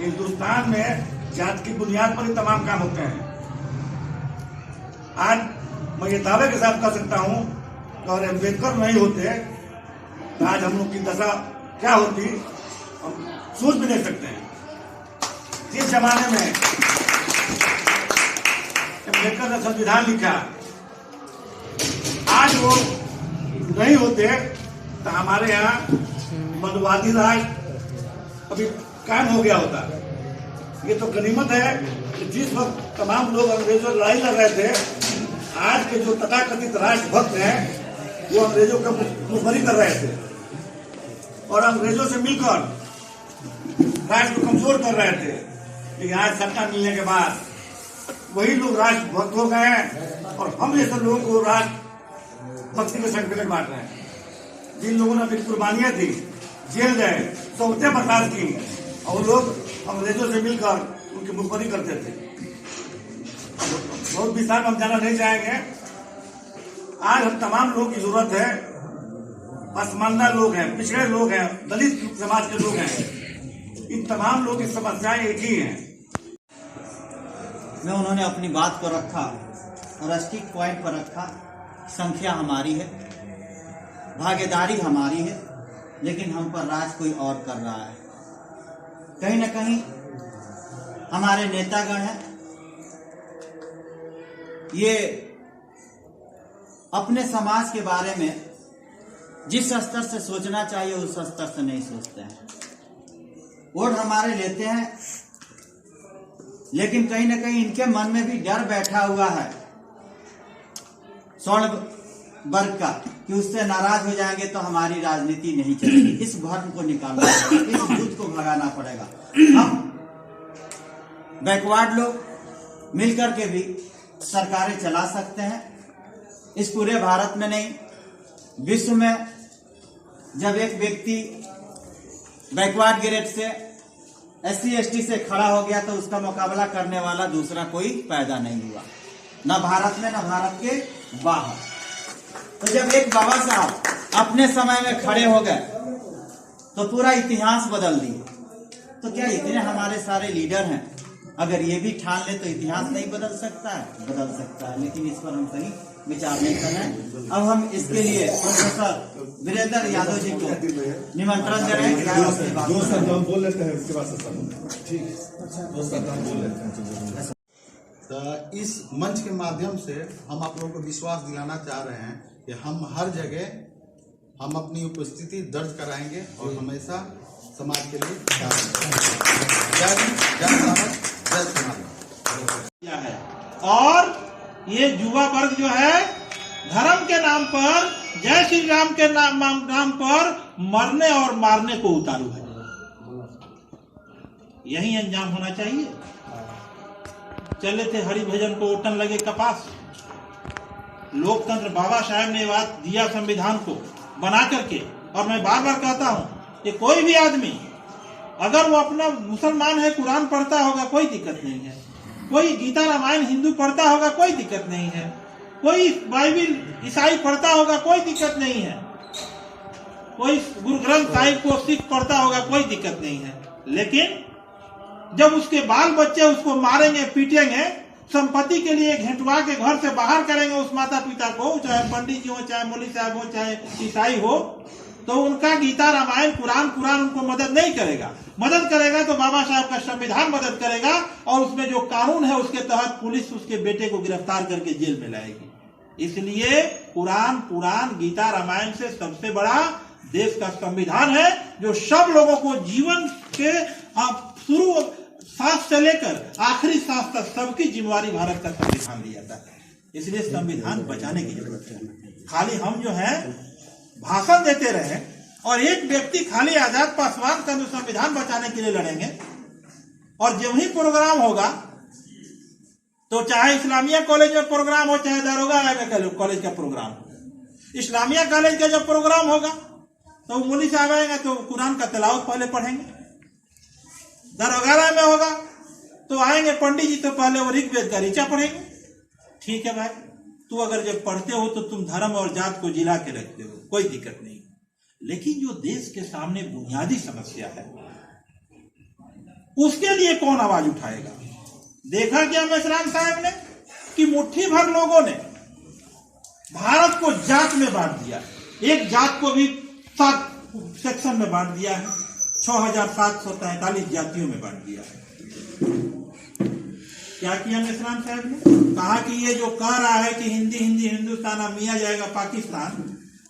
हिंदुस्तान में जात की बुनियाद पर ही तमाम काम होते हैं। आज मैं ये दावे के साथ कह सकता हूं कि अगर अम्बेडकर नहीं होते तो आज हम लोग की दशा क्या होती हम सोच भी नहीं सकते हैं। जिस जमाने में अम्बेडकर ने संविधान लिखा, आज वो नहीं होते तो हमारे यहाँ मनुवादी राज अभी कायम हो गया होता। ये तो गनीमत है कि जिस वक्त तमाम लोग अंग्रेजों से लड़ाई लड़ रहे थे, आज के जो तथाकथित राष्ट्रभक्त हैं वो अंग्रेजों का मुखबरी कर रहे थे और अंग्रेजों से मिलकर राष्ट्र को कमजोर कर रहे थे। लेकिन आज सत्ता मिलने के बाद वही लोग राष्ट्रभक्त हो गए हैं और हम जैसे लोगों को राष्ट्रभक्ति के सर्टिफिकेट बांट रहे हैं। जिन लोगों ने अपनी कुर्बानियां दी, जेल गए, सौतें बर्दाश्त की और लोग अंग्रेजों से मिलकर उनकी मुखबरी करते थे। बहुत विस्तार में हम जाना नहीं चाहेंगे। आज हम तमाम लोगों की जरूरत है। पसमानदा लोग हैं, पिछड़े लोग हैं, दलित समाज के लोग हैं, इन तमाम लोगों की समस्याएं एक ही हैं। में उन्होंने अपनी बात को रखा और स्टिक पॉइंट पर रखा। संख्या हमारी है, भागीदारी हमारी है, लेकिन हम पर राज कोई और कर रहा है। कहीं न कहीं हमारे नेतागण हैं, ये अपने समाज के बारे में जिस स्तर से सोचना चाहिए उस स्तर से नहीं सोचते हैं। वोट हमारे लेते हैं, लेकिन कहीं न कहीं इनके मन में भी डर बैठा हुआ है स्वर्ण वर्ग का कि उससे नाराज हो जाएंगे तो हमारी राजनीति नहीं चलेगी। इस भ्रम को निकालना पड़ेगा, इस भूत को भगाना पड़ेगा। हम बैकवर्ड लोग मिलकर के भी सरकारें चला सकते हैं। इस पूरे भारत में नहीं, विश्व में जब एक व्यक्ति बैकवर्ड ग्रेड से SC ST से खड़ा हो गया तो उसका मुकाबला करने वाला दूसरा कोई पैदा नहीं हुआ, न भारत में न भारत के बाहर। तो जब एक बाबा साहब अपने समय में खड़े हो गए तो पूरा इतिहास बदल दिए। तो क्या इतने हमारे सारे लीडर हैं, अगर ये भी ठान ले तो इतिहास नहीं बदल सकता है? बदल सकता है, लेकिन इस पर हम कहीं विचार नहीं कर रहे हैं। अब हम इसके लिए प्रोफेसर वीरेंद्र यादव जी को निमंत्रण दे रहे हैं। बोल लेते हैं, उसके बाद बोल लेते हैं। तो इस मंच के माध्यम से हम आप लोगों को विश्वास दिलाना चाह रहे हैं कि हम हर जगह हम अपनी उपस्थिति दर्ज कराएंगे और हमेशा समाज के लिए है। और ये युवा वर्ग जो है धर्म के नाम पर, जय श्री राम के नाम पर मरने और मारने को उतारू है। यही अंजाम होना चाहिए। चले थे हरि भजन को ओटन लगे कपास। लोकतंत्र बाबा साहब ने बात दिया संविधान को बना करके, और मैं बार बार कहता हूं कि कोई भी आदमी अगर वो अपना मुसलमान है, कुरान पढ़ता होगा, कोई दिक्कत नहीं है। कोई गीता रामायण हिंदू पढ़ता होगा, कोई दिक्कत नहीं है। कोई बाइबिल ईसाई पढ़ता होगा, कोई दिक्कत नहीं है। कोई गुरु ग्रंथ साहिब को सिख पढ़ता होगा, कोई दिक्कत नहीं है। लेकिन जब उसके बाल बच्चे उसको मारेंगे, पीटेंगे, संपत्ति के लिए घेंटवा के घर से बाहर करेंगे उस माता पिता को, चाहे पंडित जी हो, चाहे मौलवी साहब हो, चाहे ईसाई हो, तो उनका गीता रामायण कुरान उनको मदद नहीं करेगा। मदद करेगा तो बाबा साहब का संविधान मदद करेगा, और उसमें जो कानून है उसके तहत पुलिस उसके बेटे को गिरफ्तार करके जेल में लाएगी। इसलिए कुरान गीता रामायण से सबसे बड़ा देश का संविधान है, जो सब लोगों को जीवन के शुरू सांस से लेकर आखिरी सांस तक सबकी जिम्मेवारी भारत का संविधान लिया जाता है। इसलिए संविधान बचाने की जरूरत है। खाली हम जो है भाषण देते रहे और एक व्यक्ति खाली आजाद पासवान का संविधान बचाने के लिए लड़ेंगे, और जब ही प्रोग्राम होगा तो चाहे इस्लामिया कॉलेज में प्रोग्राम हो, चाहे दारोगा कॉलेज का प्रोग्राम हो, इस्लामिया कॉलेज का जब प्रोग्राम होगा तो मौलवी साहब आएंगे तो कुरान का तिलावत पहले पढ़ेंगे। दरोगा में होगा तो आएंगे पंडित जी तो पहले वो ऋग्वेद का ऋचा पढ़ेंगे। ठीक है भाई, तू अगर जब पढ़ते हो तो तुम धर्म और जात को जिला के रखते हो, कोई दिक्कत नहीं। लेकिन जो देश के सामने बुनियादी समस्या है उसके लिए कौन आवाज उठाएगा? देखा क्या मेश्राम साहब ने कि मुट्ठी भर लोगों ने भारत को जात में बांट दिया, एक जात को भी 7 सेक्शन में बांट दिया है, 6,743 जातियों में बांट दिया है। क्या किया मेश्राम साहब ने? कहा कि ये जो कह रहा है कि हिंदी हिंदी हिंदुस्तान अब मिया जाएगा पाकिस्तान,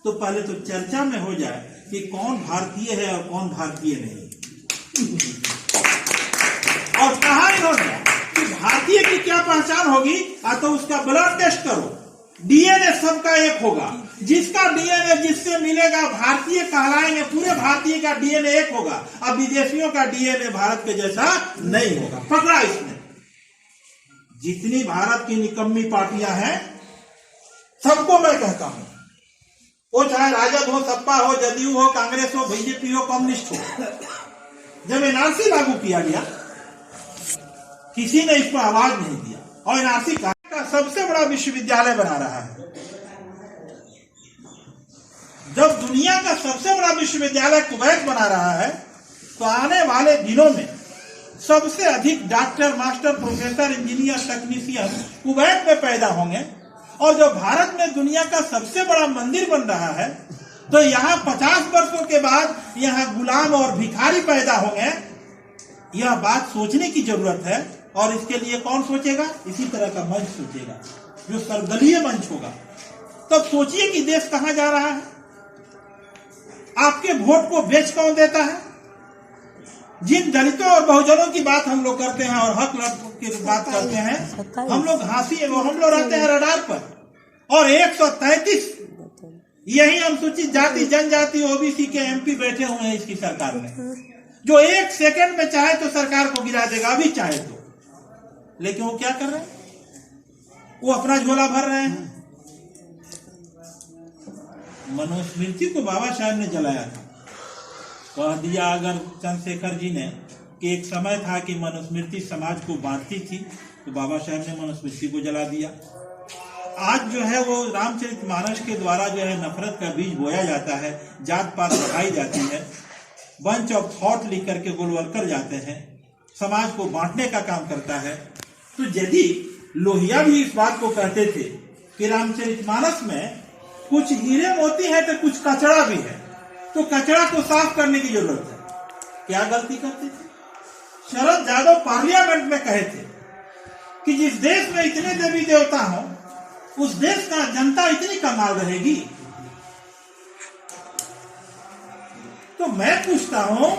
तो पहले तो चर्चा में हो जाए कि कौन भारतीय है और कौन भारतीय नहीं। और कहा इन्होंने कि भारतीय की क्या पहचान होगी, तो उसका ब्लड टेस्ट करो, डीएनए सबका एक होगा, जिसका डीएनए जिससे मिलेगा भारतीय कहलाएंगे, पूरे भारतीय का डीएनए एक होगा। अब विदेशियों का डीएनए भारत के जैसा नहीं होगा। पकड़ा इसने। जितनी भारत की निकम्मी पार्टियां हैं, सबको मैं कहता हूं, वो चाहे राजद हो, सपा हो, जदयू हो, कांग्रेस हो, बीजेपी हो, कम्युनिस्ट हो, जब एनआरसी लागू किया गया किसी ने इस पर आवाज नहीं दिया। और एनआरसी का सबसे बड़ा विश्वविद्यालय बना रहा है। जब दुनिया का सबसे बड़ा विश्वविद्यालय कुवैत बना रहा है, तो आने वाले दिनों में सबसे अधिक doctor, master, professor, engineer, technician Kuwait में पैदा होंगे। और जो भारत में दुनिया का सबसे बड़ा मंदिर बन रहा है, तो यहाँ 50 वर्षों के बाद यहाँ गुलाम और भिखारी पैदा होंगे। यह बात सोचने की जरूरत है। और इसके लिए कौन सोचेगा? इसी तरह का मंच सोचेगा, जो सर्वदलीय मंच होगा। तब सोचिए कि देश कहां जा रहा है। आपके वोट को बेच कौन देता है? जिन दलितों और बहुजनों की बात हम लोग करते हैं और हक की बात करते हैं, हम लोग हम लोग रहते हैं रडार पर। और 133 यही अनुसूचित जाति, जनजाति, ओबीसी के एमपी बैठे हुए हैं इसकी सरकार में, जो 1 सेकंड में चाहे तो सरकार को गिरा देगा, अभी चाहे तो। लेकिन वो क्या कर रहे हैं? वो अपना झोला भर रहे हैं। मनुस्मृति को बाबा साहब ने जलाया था। कह दिया अगर चंद्रशेखर जी ने कि एक समय था कि मनुस्मृति समाज को बांटती थी, तो बाबा साहब ने मनुस्मृति को जला दिया। आज जो है वो रामचरितमानस के द्वारा जो है नफरत का बीज बोया जाता है, जात पात बढ़ाई जाती है, बंच ऑफ थॉट लिख करके गोलवलकर जाते हैं, समाज को बांटने का काम करता है। तो यदि लोहिया भी इस बात को कहते थे कि रामचरितमानस में कुछ हीरे मोती है तो कुछ कचरा भी है, तो कचरा को साफ करने की जरूरत है। क्या गलती करते थे? शरद यादव पार्लियामेंट में कहे थे कि जिस देश में इतने देवी देवता हो, उस देश का जनता इतनी कंगाल रहेगी। तो मैं पूछता हूं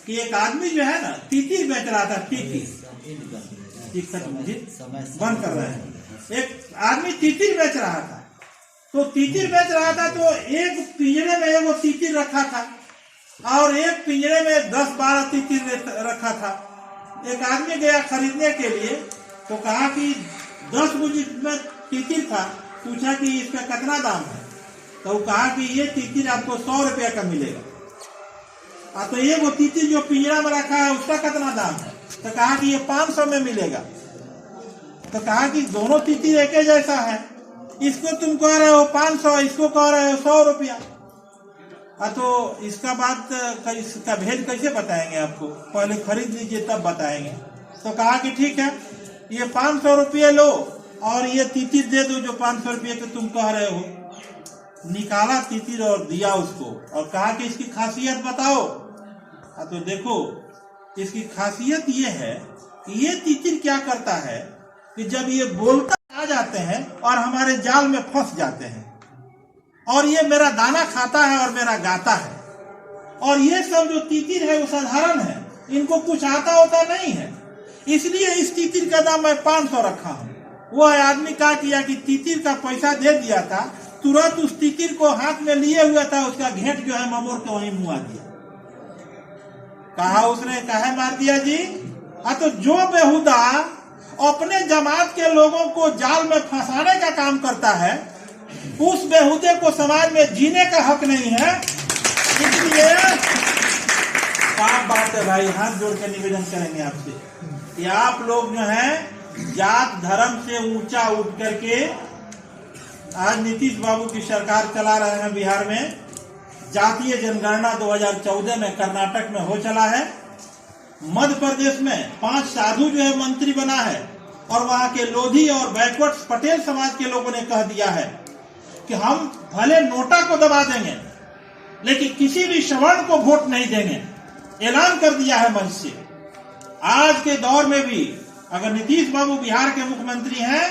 कि एक आदमी जो है ना तीतिर बेच रहा था, तीतिर बंद कर रहे हैं। एक आदमी तीतिर बेच रहा था, तो तीतिर बेच रहा था तो एक पिंजरे में वो तीतिर रखा था और एक पिंजरे में 10-12 तीतिर रखा था। एक आदमी गया खरीदने के लिए, तो कहा कि 10 गुज में तीतिर था। पूछा कि इसका कितना दाम है, तो कहा कि ये तीतिर आपको 100 रुपया का मिलेगा। तो ये वो तीतिर जो पिंजरा में रखा है उसका कितना दाम है, तो कहा कि ये 500 में मिलेगा। तो कहा कि दोनों तीतिर एक ही जैसा है, इसको तुम कह रहे हो 500, इसको कह रहे हो 100 रुपया। तो इसका इसका भेद कैसे बताएंगे आपको? पहले खरीद लीजिए तब बताएंगे। तो कहा कि ठीक है, ये 500 रुपये लो और ये तीतिर दे दो जो 500 रुपये के तुम कह रहे हो। निकाला तीतिर और दिया उसको और कहा कि इसकी खासियत बताओ। तो देखो, इसकी खासियत ये है कि ये तीतिर क्या करता है कि जब ये बोलता आ जाते हैं और हमारे जाल में फंस जाते हैं, और ये मेरा दाना खाता है और मेरा गाता है। और ये सब जो तीतिर है वो साधारण है, इनको कुछ आता होता नहीं है, इसलिए इस तीतिर का दाम मैं 500 रखा हूँ। वो आदमी क्या किया कि तीतिर का पैसा दे दिया था, तुरंत उस तीतिर को हाथ में लिए हुआ था, उसका घेंट जो है ममोड़ के वहीं मुआ दिया। कहा उसने, काहे मार दिया जी? तो जो बेहुदा अपने जमात के लोगों को जाल में फंसाने का काम करता है, उस बेहुदे को समाज में जीने का हक नहीं है। इसलिए क्या बात है भाई, हाथ जोड़ के निवेदन करेंगे आपसे कि आप लोग जो है जात धर्म से ऊंचा उठ करके, आज नीतीश बाबू की सरकार चला रहे हैं बिहार में, जातीय जनगणना 2014 में कर्नाटक में हो चला है, मध्य प्रदेश में 5 साधु जो है मंत्री बना है, और वहां के लोधी और बैकवर्ड पटेल समाज के लोगों ने कह दिया है कि हम भले नोटा को दबा देंगे लेकिन किसी भी सवर्ण को वोट नहीं देंगे। ऐलान कर दिया है मंच से। आज के दौर में भी अगर नीतीश बाबू बिहार के मुख्यमंत्री हैं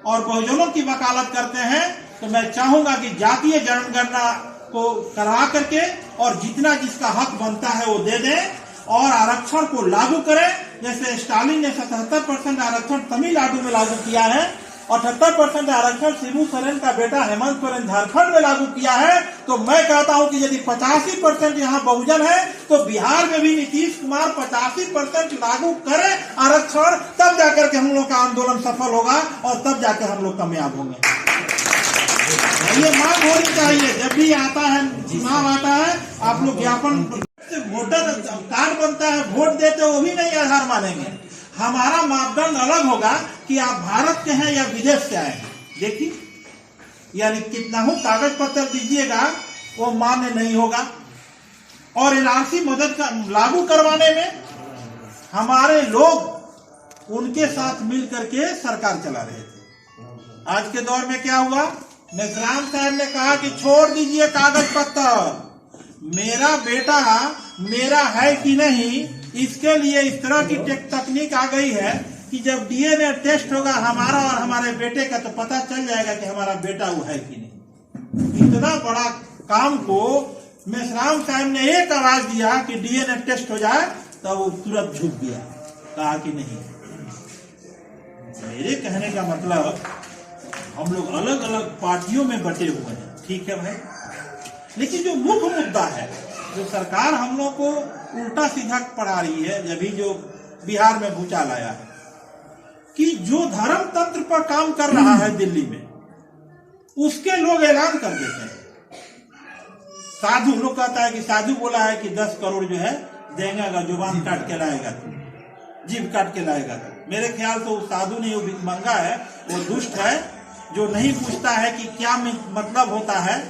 और बहुजनों की वकालत करते हैं तो मैं चाहूंगा कि जातीय जनगणना को करा करके और जितना जिसका हक बनता है वो दे दें और आरक्षण को लागू करें। जैसे स्टालिन ने 77% आरक्षण तमिलनाडु में लागू किया है और 78% आरक्षण शिबू सोरेन का बेटा हेमंत सोरेन झारखंड में लागू किया है, तो मैं कहता हूं कि यदि 85% यहाँ बहुजन है तो बिहार में भी नीतीश कुमार 85% लागू करें आरक्षण, तब जाकर के हम लोग का आंदोलन सफल होगा और तब जाकर हम लोग कामयाब होंगे। ये मांग होनी चाहिए। जब भी आता है चुनाव आता है आप लोग ज्ञापन वोटर कार्ड बनता है, वोट देते वो भी नहीं आधार मानेंगे। हमारा मापदंड अलग होगा कि आप भारत के हैं या विदेश से आए हैं। देखिए, यानी कितना हो कागज पत्र दीजिएगा वो मान्य नहीं होगा। और एनआरसी मदद का लागू करवाने में हमारे लोग उनके साथ मिल करके सरकार चला रहे थे। आज के दौर में क्या हुआ, मेसराम साहब ने कहा कि छोड़ दीजिए कागज पत्र, मेरा बेटा मेरा है कि नहीं, इसके लिए इस तरह की तकनीक आ गई है कि जब डीएनए टेस्ट होगा हमारा और हमारे बेटे का तो पता चल जाएगा कि हमारा बेटा वो है कि नहीं। इतना बड़ा काम को मेसराम साहब ने एक आवाज दिया कि डीएनए टेस्ट हो जाए तो वो तुरंत झुक गया, कहा कि नहीं। मेरे कहने का मतलब हम लोग अलग अलग पार्टियों में बटे हुए हैं, ठीक है भाई, लेकिन जो मुख्य मुद्दा है जो सरकार हम लोग को उल्टा सीधा पढ़ा रही है, जब भी जो बिहार में भूचाल आया है कि जो धर्म तंत्र पर काम कर रहा है दिल्ली में उसके लोग ऐलान कर देते हैं। साधु लोग कहता है कि साधु बोला है कि 10 करोड़ जो है देगा, जुबान काट के लाएगा, जीभ काट के लाएगा। मेरे ख्याल से वो साधु नहीं, वो मंगा है, वो दुष्ट है जो नहीं पूछता है कि क्या मतलब होता है।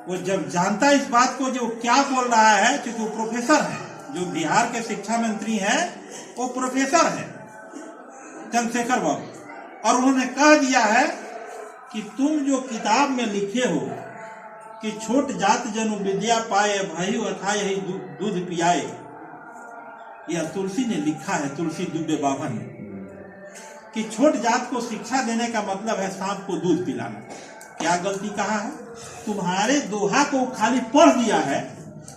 वो जब जानता है इस बात को जो क्या बोल रहा है, क्योंकि वो प्रोफेसर है, जो बिहार के शिक्षा मंत्री हैं वो प्रोफेसर है चंद्रशेखर बाबू, और उन्होंने कह दिया है कि तुम जो किताब में लिखे हो कि छोट जात जनु विद्या पाए भाई अथा यही दूध पियाए, यह तुलसी ने लिखा है, तुलसी दुबे बाबा ने, कि छोट जात को शिक्षा देने का मतलब है सांप को दूध पिलाना। क्या गलती कहा है? तुम्हारे दोहा को खाली पढ़ दिया है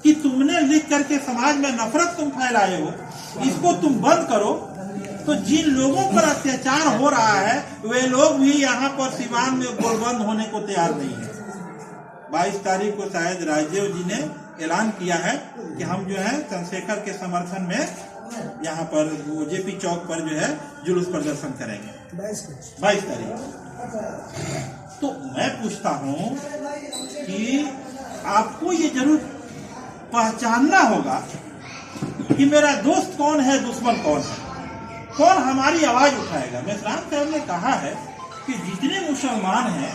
कि तुमने लिख करके समाज में नफरत तुम फैलाए हो, इसको तुम बंद करो। तो जिन लोगों पर अत्याचार हो रहा है वे लोग भी यहाँ पर सिवान में गोलबंद होने को तैयार नहीं है। 22 तारीख को शायद राजदेव जी ने ऐलान किया है कि हम जो है चंद्रशेखर के समर्थन में यहाँ पर जेपी चौक पर जो है जुलूस प्रदर्शन करेंगे 22 तारीख। तो मैं पूछता हूँ कि आपको ये जरूर पहचानना होगा कि मेरा दोस्त कौन है, दुश्मन कौन है, कौन हमारी आवाज उठाएगा। मेसराम साहब ने कहा है कि जितने मुसलमान हैं,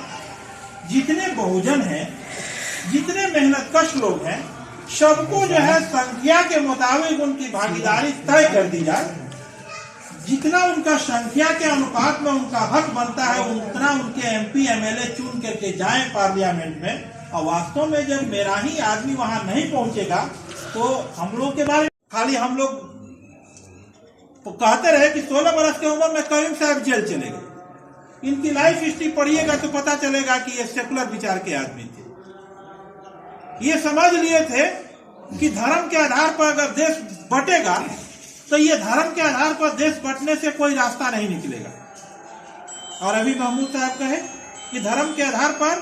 जितने बहुजन हैं, जितने मेहनतकश लोग हैं, सबको जो है संख्या के मुताबिक उनकी भागीदारी तय कर दी जाए। जितना उनका संख्या के अनुपात में उनका हक बनता है उतना उनके एमपी एमएलए चुन करके जाएं पार्लियामेंट में। और वास्तव में जब मेरा ही आदमी वहां नहीं पहुंचेगा तो हम लोग के बारे में खाली हम लोग तो कहते रहे कि 16 वर्ष की उम्र में करीम साहब जेल चले गए। इनकी लाइफ हिस्ट्री पढ़िएगा तो पता चलेगा कि ये सेकुलर विचार के आदमी थे। ये समझ लिए थे कि धर्म के आधार पर अगर देश बटेगा तो ये धर्म के आधार पर देश बटने से कोई रास्ता नहीं निकलेगा। और अभी महमूद साहब कहे कि धर्म के आधार पर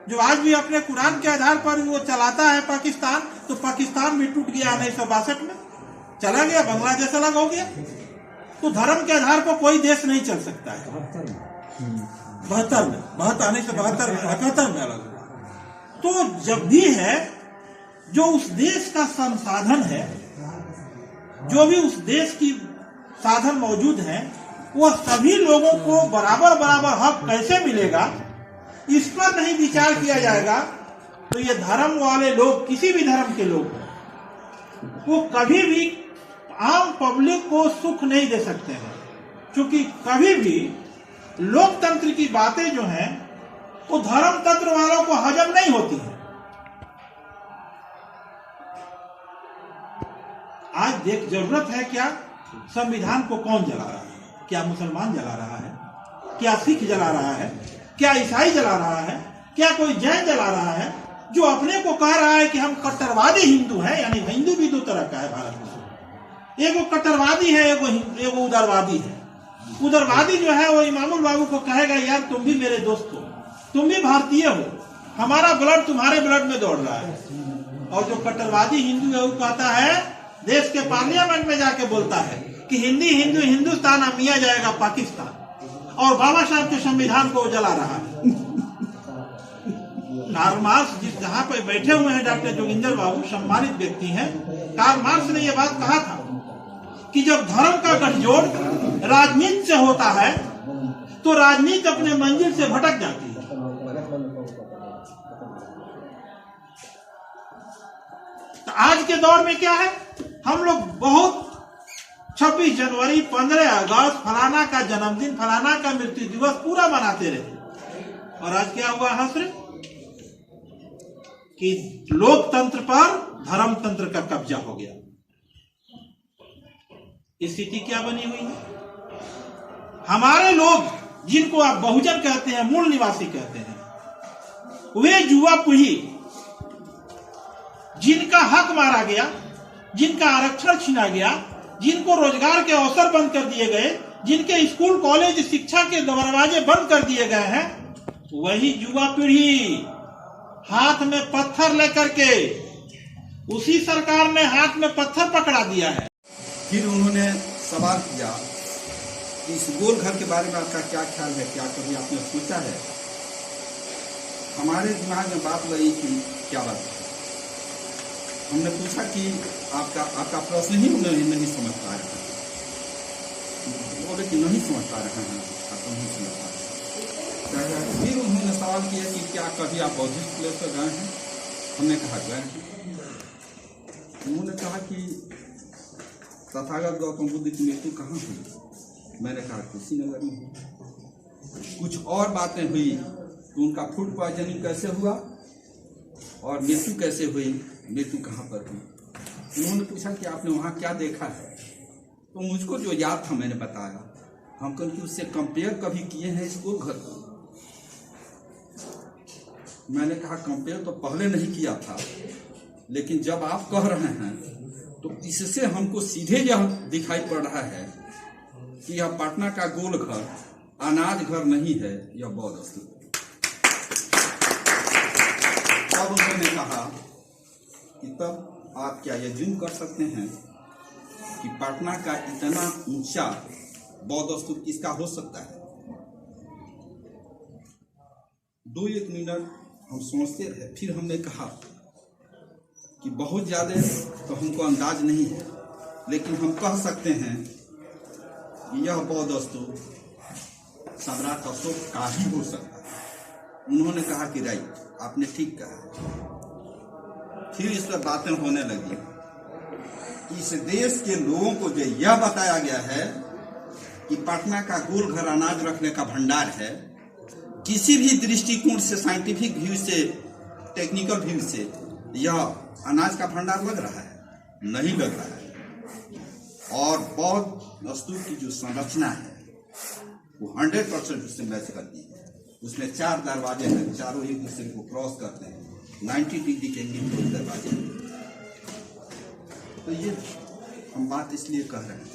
जो आज भी अपने कुरान के आधार पर वो चलाता है पाकिस्तान, तो पाकिस्तान भी टूट गया 1962 में, चला गया, बांग्लादेश अलग हो गया। तो धर्म के आधार पर कोई देश नहीं चल सकता है। 1972 में अलग हुआ। तो जब भी है जो उस देश का संसाधन है, जो भी उस देश की साधन मौजूद है, वह सभी लोगों को बराबर बराबर हक कैसे मिलेगा, इस पर नहीं विचार किया जाएगा तो ये धर्म वाले लोग, किसी भी धर्म के लोग, वो कभी भी आम पब्लिक को सुख नहीं दे सकते हैं, क्योंकि कभी भी लोकतंत्र की बातें जो हैं वो धर्म तंत्र वालों को हजम नहीं होती है। आज देख जरूरत है क्या, संविधान को कौन जला रहा है? क्या मुसलमान जला रहा है? क्या सिख जला रहा है? क्या ईसाई जला रहा है? क्या कोई जैन जला रहा है? जो अपने को कह रहा है कि हम कट्टरवादी हिंदू हैं, यानी हिंदू भी दो तरह का है भारत में, एगो कट्टरवादी है, एगो उदारवादी है। उदारवादी जो है वो इमामुल बाबू को कहेगा यार तुम भी मेरे दोस्त हो, तुम भी भारतीय हो, हमारा ब्लड तुम्हारे ब्लड में दौड़ रहा है। और जो कट्टरवादी हिंदू है वो कहता है, देश के पार्लियामेंट में जाके बोलता है कि हिंदी हिंदू हिंदुस्तान अब मिया जाएगा पाकिस्तान, और बाबा साहब के संविधान को जला रहा है। कार्ल मार्क्स जिस जहां पे बैठे हुए हैं डॉक्टर जोगिंदर बाबू, सम्मानित व्यक्ति हैं, कार्ल मार्क्स ने यह बात कहा था कि जब धर्म का गठजोड़ राजनीति से होता है तो राजनीति अपने मंजिल से भटक जाती है। तो आज के दौर में क्या है, हम लोग बहुत 26 जनवरी, 15 अगस्त, फलाना का जन्मदिन, फलाना का मृत्यु दिवस पूरा मनाते रहे। और आज क्या हुआ हसरे कि लोकतंत्र पर धर्म तंत्र का कब्जा हो गया। स्थिति क्या बनी हुई है? हमारे लोग जिनको आप बहुजन कहते हैं, मूल निवासी कहते हैं, वे युवा पीढ़ी जिनका हक मारा गया, जिनका आरक्षण छीना गया, जिनको रोजगार के अवसर बंद कर दिए गए, जिनके स्कूल कॉलेज शिक्षा के दरवाजे बंद कर दिए गए हैं, वही युवा पीढ़ी हाथ में पत्थर लेकर के, उसी सरकार ने हाथ में पत्थर पकड़ा दिया है। फिर उन्होंने सवाल किया कि इस गोल घर के बारे में आपका क्या ख्याल है, क्या कभी आपने सोचा है? हमारे दिमाग में बात रही कि क्या बात है। हमने पूछा कि आपका प्रश्न ही उन्हें नहीं समझ पा रहे हैं। बोले कि नहीं समझ पा रहे हैं, आप नहीं समझ पा रहे। फिर उन्होंने सवाल किया कि क्या कभी आप बौद्धिस्ट प्लेस पर गए हैं? हमने कहा गए हैं। उन्होंने कहा कि तथागत गौतम बुद्ध की मृत्यु कहाँ हुई? मैंने कहा कुशीनगर में हुई। कुछ और बातें हुई तो उनका फूड पॉइजनिंग कैसे हुआ और मृत्यु कैसे हुई, मृत्यु कहाँ पर हुई। उन्होंने पूछा कि आपने वहाँ क्या देखा है? तो मुझको जो याद था मैंने बताया। हम क्योंकि उससे कंपेयर कभी किए हैं इसको घर को। मैंने कहा कंपेयर तो पहले नहीं किया था, लेकिन जब आप कह रहे हैं तो इससे हमको सीधे यह दिखाई पड़ रहा है कि यह पटना का गोल घर अनाज घर नहीं है, यह बौद्ध स्तूप। तब उन्होंने कहा कि तब आप क्या यकीन कर सकते हैं कि पटना का इतना ऊंचा बौद्ध स्तूप किसका हो सकता है? 2-1 मिनट हम सोचते रहे। फिर हमने कहा कि बहुत ज़्यादा तो हमको अंदाज नहीं है, लेकिन हम कह सकते हैं कि यह बौद्ध स्तूप सम्राट अशोक का ही हो सकता है। उन्होंने कहा कि राइट, आपने ठीक कहा। फिर इस पर बातें होने लगी। इस देश के लोगों को जो यह बताया गया है कि पटना का गोल घर अनाज रखने का भंडार है, किसी भी दृष्टिकोण से, साइंटिफिक व्यू से, टेक्निकल व्यू से यह अनाज का भंडार लग रहा है? नहीं लग रहा है। और बौद्ध स्तूप की जो संरचना है वो 100% उससे मैच करती है। उसमें 4 दरवाजे हैं, चारों एक दूसरे को क्रॉस करते हैं, 90 डिग्री के एंगल दरवाजे हैं। तो ये हम बात इसलिए कह रहे हैं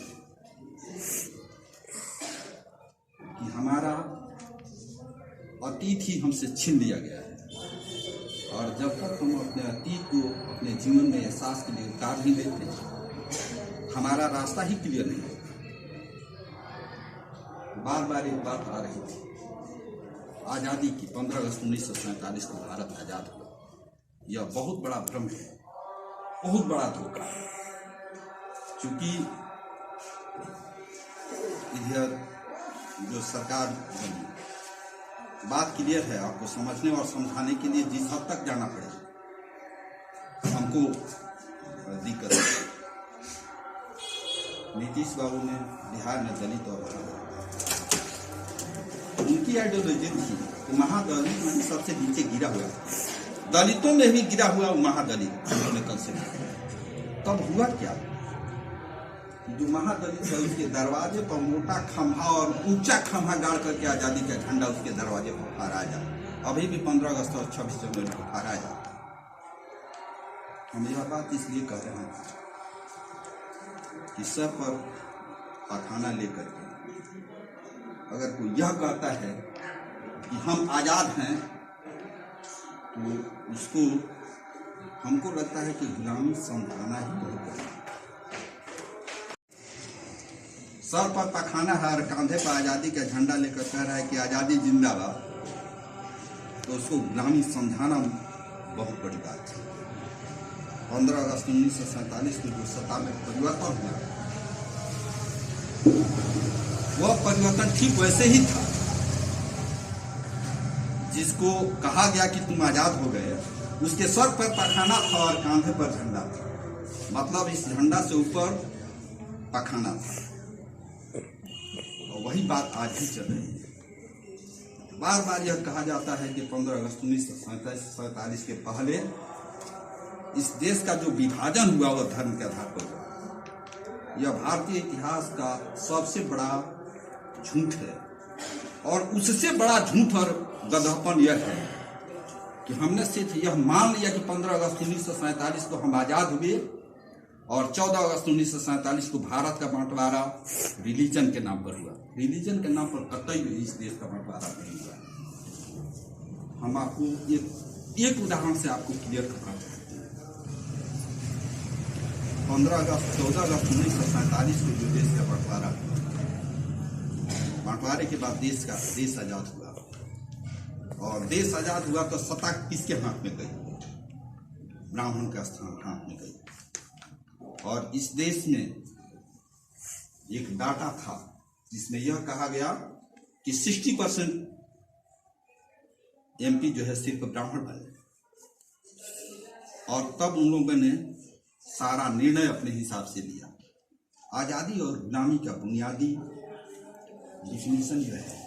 कि हमारा अतीत ही हमसे छीन लिया गया है, और जब तक हम अपने अतीत को अपने जीवन में एहसास के लिए उतार नहीं लेते, हमारा रास्ता ही क्लियर नहीं होता। बार बार एक बात आ रही थी, आज़ादी की 15 अगस्त 1947 को भारत आज़ाद हुआ। यह बहुत बड़ा भ्रम है, बहुत बड़ा धोखा है। क्योंकि इधर जो सरकार बनी, बात क्लियर है, आपको समझने और समझाने के लिए जिस हद तक जाना पड़ेगा हमको दिक्कत है। नीतीश बाबू ने बिहार में दलित और उनकी आइडियोलॉजी थी कि महादलित मैंने सबसे नीचे गिरा हुआ, दलितों में भी गिरा हुआ वो महादलित उन्होंने कंसेप्ट। तब हुआ क्या, जो महादलित है उसके दरवाजे पर मोटा खंभा और ऊंचा खंभा गाड़ करके आजादी का झंडा उसके दरवाजे पर फहराया जाए। अभी भी 15 अगस्त और 26 जनवरी को फहराया जाए। हम यह बात इसलिए कह रहे हैं कि सर पर पखाना लेकर के अगर कोई यह कहता है कि हम आजाद हैं, तो उसको हमको लगता है कि गुलामी समझाना ही बहुत बड़ा। सर पर पखाना है और कांधे पर आजादी का झंडा लेकर कह रहा है कि आजादी जिंदाबाद, तो उसको गुलामी समझाना बहुत बड़ी बात है। 15 अगस्त 1947 को जो सत्ता में परिवर्तन हुआ, वह परिवर्तन ठीक वैसे ही था जिसको कहा गया कि तुम आजाद हो गए। उसके सर पर पखाना था और कांधे पर झंडा था, मतलब इस झंडा से ऊपर पखाना था। और वही बात आज भी चल रही है। बार बार यह कहा जाता है कि 15 अगस्त 1947 के पहले इस देश का जो विभाजन हुआ वह धर्म के आधार पर हुआ। यह भारतीय इतिहास का सबसे बड़ा झूठ है, और उससे बड़ा झूठ और गधपन यह है कि हमने सिर्फ यह मान लिया कि 15 अगस्त 1947 को हम आजाद हुए और 14 अगस्त 1947 को भारत का बंटवारा रिलीजन के नाम पर हुआ। रिलीजन के नाम पर कतई भी इस देश का बंटवारा नहीं हुआ। हम आपको एक उदाहरण से आपको क्लियर करना चाहते हैं। 14 अगस्त 1947 को जो देश का बंटवारा हुआ, बंटवारे के बाद देश आजाद हुआ, और देश आजाद हुआ तो सत्ता किसके हाथ में गई? ब्राह्मण का स्थान हाथ में गई। और इस देश में एक डाटा था जिसमें यह कहा गया कि 60% MP जो है सिर्फ ब्राह्मण बने, और तब उन लोगों ने सारा निर्णय अपने हिसाब से लिया। आजादी और गुलामी का बुनियादी डिफिनीशन यह है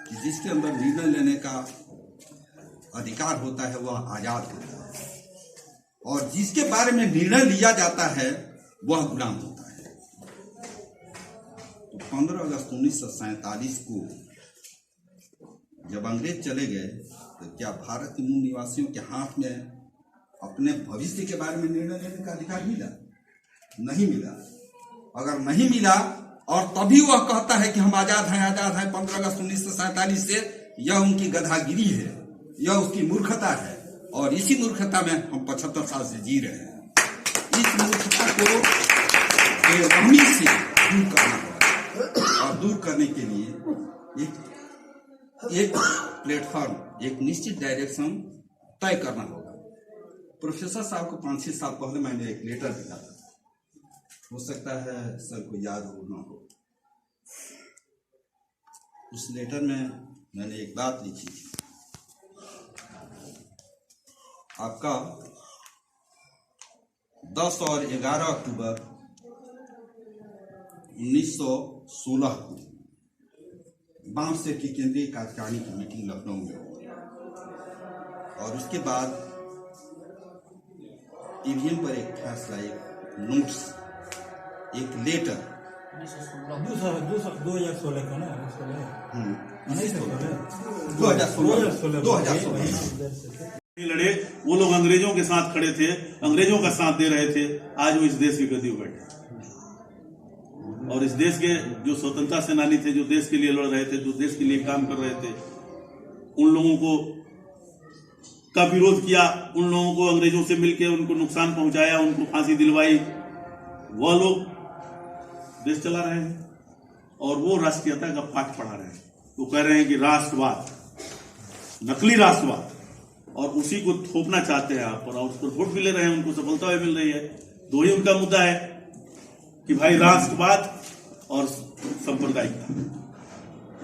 कि जिसके अंदर निर्णय लेने का अधिकार होता है वह आजाद होता है, और जिसके बारे में निर्णय लिया जाता है वह गुलाम होता है। तो 15 अगस्त 1947 को जब अंग्रेज चले गए तो क्या भारत के मूल निवासियों के हाथ में अपने भविष्य के बारे में निर्णय लेने का अधिकार मिला? नहीं मिला। अगर नहीं मिला और तभी वह कहता है कि हम आजाद हैं 15 अगस्त 1947 से, यह उनकी गधागिरी है, यह उसकी मूर्खता है, और इसी मूर्खता में हम 75 साल से जी रहे हैं। इस मूर्खता को बेरहमी से दूर करना होगा, और दूर करने के लिए एक प्लेटफॉर्म, एक निश्चित डायरेक्शन तय करना होगा। प्रोफेसर साहब को 5-6 साल पहले मैंने एक लेटर दिया था, हो सकता है सर को याद हो ना हो। उस लेटर में मैंने एक बात लिखी थी, आपका 10 और 11 अक्टूबर 1916 को बामसेर की केंद्रीय कार्यकारिणी की मीटिंग लखनऊ में हुई, और उसके बाद ईवीएम पर एक फैसला, एक नोट्स, एक लेटर 2016 का ना, 2016 लड़े, वो लोग अंग्रेजों के साथ खड़े थे, अंग्रेजों का साथ दे रहे थे। आज वो इस देश की गद्दी पर बैठे, और इस देश के जो स्वतंत्रता सेनानी थे, जो देश के लिए लड़ रहे थे, जो देश के लिए काम कर रहे थे, उन लोगों को का विरोध किया, उन लोगों को अंग्रेजों से मिलकर उनको नुकसान पहुंचाया, उनको फांसी दिलवाई, वह लोग देश चला रहे हैं और वो राष्ट्रीयता का पाठ पढ़ा रहे हैं। वो कह रहे हैं कि राष्ट्रवाद, नकली राष्ट्रवाद, और उसी को थोपना चाहते हैं आप, और उस पर वोट भी ले रहे हैं, उनको सफलता भी मिल रही है। दो ही उनका मुद्दा है कि भाई राष्ट्रवाद और सांप्रदायिकता,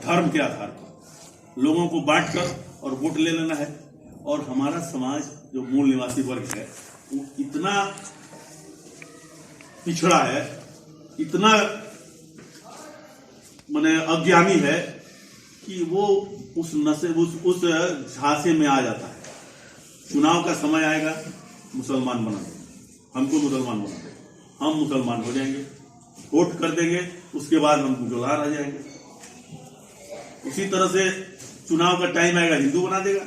धर्म के आधार पर लोगों को बांटकर और वोट ले लेना है। और हमारा समाज जो मूल निवासी वर्ग है वो इतना पिछड़ा है इतना माने अज्ञानी है कि वो उस नशे उस झांसे में आ जाता है। चुनाव का समय आएगा, मुसलमान बना देंगे, हमको मुसलमान बना देंगे, हम मुसलमान हो जाएंगे, वोट कर देंगे, उसके बाद हम गुजरात आ जाएंगे। उसी तरह से चुनाव का टाइम आएगा, हिंदू बना देगा,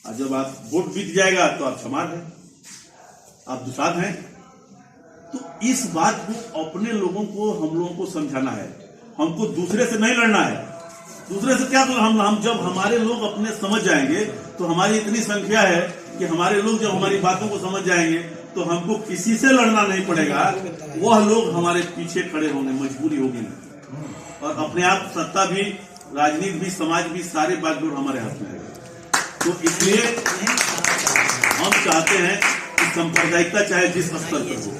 और जब आप वोट बीत जाएगा तो आप समाज हैं, आप दुसाध हैं। तो इस बात को अपने लोगों को, हम लोगों को समझाना है। हमको दूसरे से नहीं लड़ना है। दूसरे से क्या, तो हम जब हमारे लोग अपने समझ जाएंगे, तो हमारी इतनी संख्या है कि हमारे लोग जब हमारी बातों को समझ जाएंगे तो हमको किसी से लड़ना नहीं पड़ेगा। वह लोग हमारे पीछे खड़े होंगे, मजबूरी होगी नहीं। और अपने आप सत्ता भी, राजनीति भी, समाज भी, सारे बागडोर हमारे हाथ में है। तो इसलिए हम चाहते हैं कि सांप्रदायिकता चाहे जिस स्तर पर हो,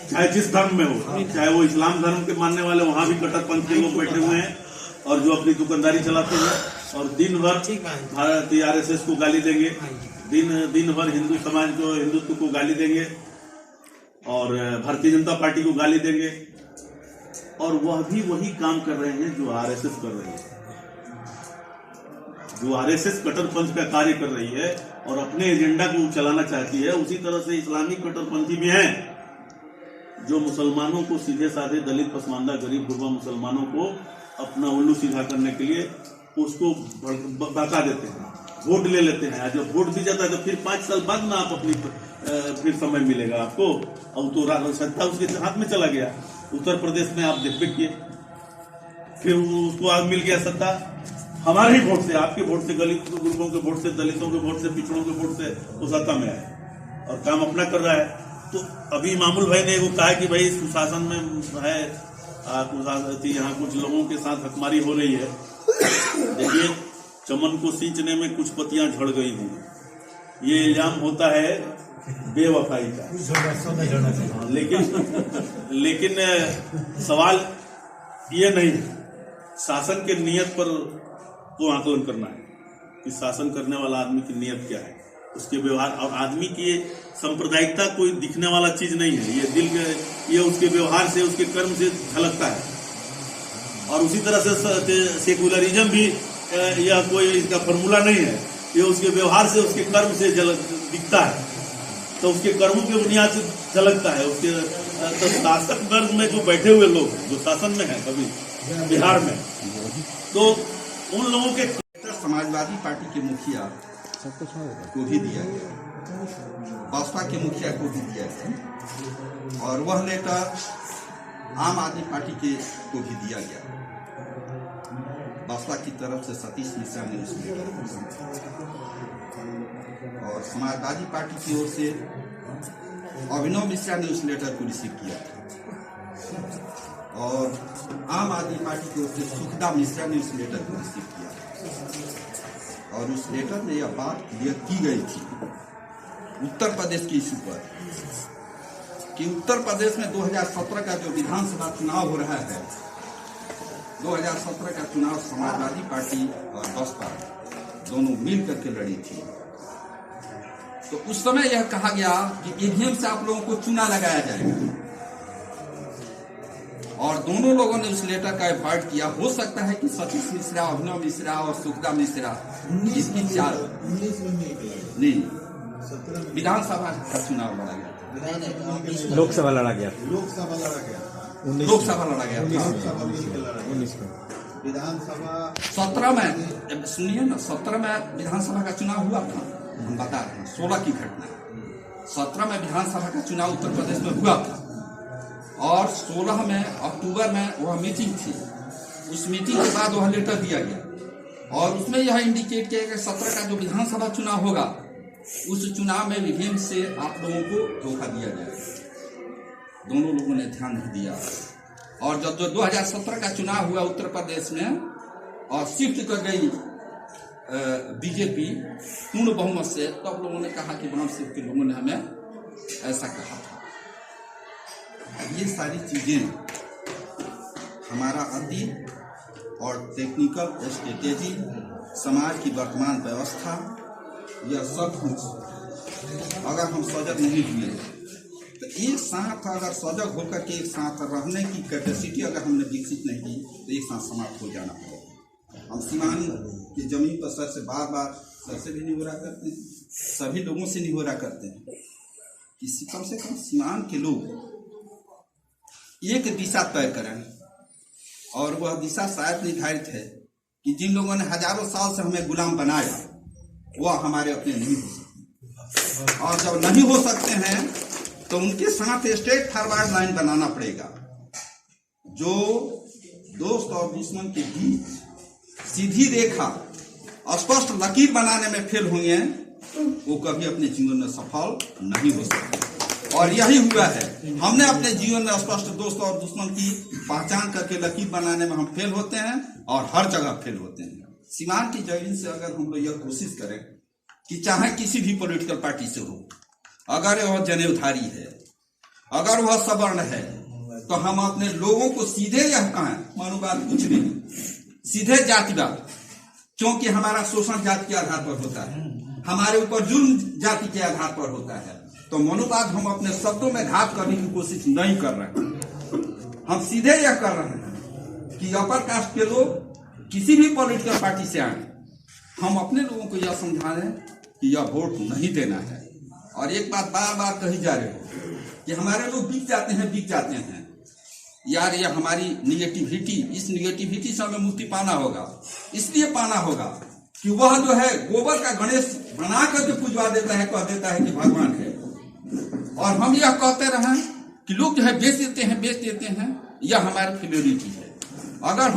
चाहे जिस धर्म में हो, चाहे वो इस्लाम धर्म के मानने वाले, वहां भी कट्टरपंथी लोग बैठे हुए हैं और जो अपनी दुकानदारी चलाते हैं और दिन भर भारतीय आरएसएस को गाली देंगे, दिन भर हिंदू समाज को, हिंदुत्व को गाली देंगे और भारतीय जनता पार्टी को गाली देंगे। और वह भी वही काम कर रहे हैं जो आरएसएस कर रही है, जो आरएसएस कट्टरपंथ का कार्य कर रही है और अपने एजेंडा को चलाना चाहती है। उसी तरह से इस्लामिक कट्टरपंथी भी हैं जो मुसलमानों को, सीधे साधे दलित, पसमानदा, गरीब गुरबा मुसलमानों को अपना उल्लू सीधा करने के लिए उसको बहका देते हैं, वोट ले लेते हैं। जब वोट भी जाता है तो फिर 5 साल बाद ना आप अपनी फिर समय मिलेगा आपको, अब तो सत्ता उसके हाथ में चला गया। उत्तर प्रदेश में आप देख किए, फिर उसको आग मिल गया सत्ता हमारे ही वोट से, आपके वोट से, दलित ग्रुपों के वोट से, दलितों के वोट से, पिछड़ों के वोट से वो सत्ता में आए और काम अपना कर रहा है। तो अभी मामूल भाई ने वो कहा कि भाई सुशासन में है, यहाँ कुछ लोगों के साथ हकमारी हो रही है। देखिए, चमन को सींचने में कुछ पत्तियां झड़ गई थी, ये इल्जाम होता है बेवफाई का। लेकिन सवाल ये नहीं है, शासन के नियत पर तो आकलन करना है कि शासन करने वाला आदमी की नियत क्या है, उसके व्यवहार। और आदमी की सांप्रदायिकता कोई दिखने वाला चीज नहीं है, ये दिल के, ये उसके व्यवहार से, उसके कर्म से झलकता है। और उसी तरह से सेकुलरिज्म भी यह कोई इसका फॉर्मूला नहीं है, ये उसके व्यवहार से, उसके कर्म से दिखता है, तो उसके कर्मों की बुनियाद से झलकता है। उसके तो शासक वर्ग में जो बैठे हुए लोग जो शासन में है कभी बिहार में, तो उन लोगों के समाजवादी पार्टी के मुखिया को भी दिया गया, बसपा के मुखिया को भी दिया गया, और वह लेटर आम आदमी पार्टी के को भी दिया गया। बसपा की तरफ से सतीश मिश्रा ने उस लेटर, और समाजवादी पार्टी की ओर से अभिनव मिश्रा ने उस लेटर को रिसीव किया था, और आम आदमी पार्टी की ओर से सुखदा मिश्रा ने उस लेटर को रिसीव किया था। और उस लेटर में यह बात क्लियर की गई थी उत्तर प्रदेश के इशू पर कि उत्तर प्रदेश में 2017 का जो विधानसभा चुनाव हो रहा है, 2017 का चुनाव समाजवादी पार्टी और बसपा दोनों मिल करके लड़ी थी। तो उस समय यह कहा गया कि ईवीएम से आप लोगों को चुना लगाया जाएगा, और दोनों लोगों ने उस लेटर का एफर्ट किया। हो सकता है कि सतीश मिश्रा, अभिनव मिश्रा और सुखदा मिश्रा इसकी 4 नहीं विधानसभा का चुनाव लड़ा गया, लोकसभा लड़ा गया, लोकसभा लड़ा गया विधानसभा 17 में, सुनिए ना, 17 में विधानसभा का चुनाव हुआ था, हम बता रहे हैं 16 की घटना। 17 में विधानसभा का चुनाव उत्तर प्रदेश में हुआ था, और 16 में अक्टूबर में वह मीटिंग थी। उस मीटिंग के बाद वह लेटर दिया गया, और उसमें यह इंडिकेट किया कि 17 का जो विधानसभा चुनाव होगा, उस चुनाव में ईवीएम से आप लोगों को धोखा दिया जाएगा। दोनों लोगों ने ध्यान नहीं दिया, और जब 2017 का चुनाव हुआ उत्तर प्रदेश में और शिफ्ट कर गई बीजेपी पूर्ण बहुमत से, तो आप लोगों ने कहा कि वाम शिफ्ट के लोगों ने हमें ऐसा कहा था। ये सारी चीजें हमारा अतीत और टेक्निकल स्ट्रेटेजी, समाज की वर्तमान व्यवस्था, यह सब कुछ अगर हम सजग नहीं हुए तो एक साथ अगर सजग होकर के एक साथ रहने की कैपेसिटी अगर हमने विकसित नहीं की तो एक साथ समाप्त हो जाना पड़ेगा। हम सीमान की जमीन पर सर से बार सर से भी निहोरा करते हैं, सभी लोगों से निहोरा करते हैं कि कम से कम सीमान के लोग एक दिशा तय करें, और वह दिशा शायद निर्धारित है कि जिन लोगों ने हजारों साल से हमें गुलाम बनाया वह हमारे अपने नहीं हो सकते, और जब नहीं हो सकते हैं तो उनके साथ स्ट्रेट फॉरवर्ड लाइन बनाना पड़ेगा। जो दोस्त और दुश्मन के बीच सीधी रेखा स्पष्ट लकीर बनाने में फेल हुए हैं वो कभी अपने जीवन में सफल नहीं हो सकते, और यही हुआ है। हमने अपने जीवन में स्पष्ट दोस्त और दुश्मन की पहचान करके लकीर बनाने में हम फेल होते हैं और हर जगह फेल होते हैं। सीमान की जमीन से अगर हम लोग यह कोशिश करें कि चाहे किसी भी पॉलिटिकल पार्टी से हो, अगर वह जनेऊधारी है, अगर वह सवर्ण है, तो हम अपने लोगों को सीधे यह कहें, मनुवाद कुछ नहीं, सीधे जातिवाद, क्योंकि हमारा शोषण जाति के आधार पर होता है, हमारे ऊपर जुल्म जाति के आधार पर होता है, तो मनुवाद हम अपने शब्दों में घात करने की कोशिश नहीं कर रहे हैं। हम सीधे यह कर रहे हैं कि अपर कास्ट के लोग किसी भी पॉलिटिकल पार्टी से आए, हम अपने लोगों को यह समझा रहे हैं कि यह वोट नहीं देना है। और एक बात बार बार कही जा रही है कि हमारे लोग बिक जाते हैं यार, यह हमारी निगेटिविटी, इस निगेटिविटी से हमें मुक्ति पाना होगा। इसलिए पाना होगा कि वह जो है गोबर का गणेश बना करके पूजवा देता है, कह देता है कि भगवान है, और हम यह कहते रहे कि लोग जो है बेच देते हैं, यह हमारी फेलोरिटी है। अगर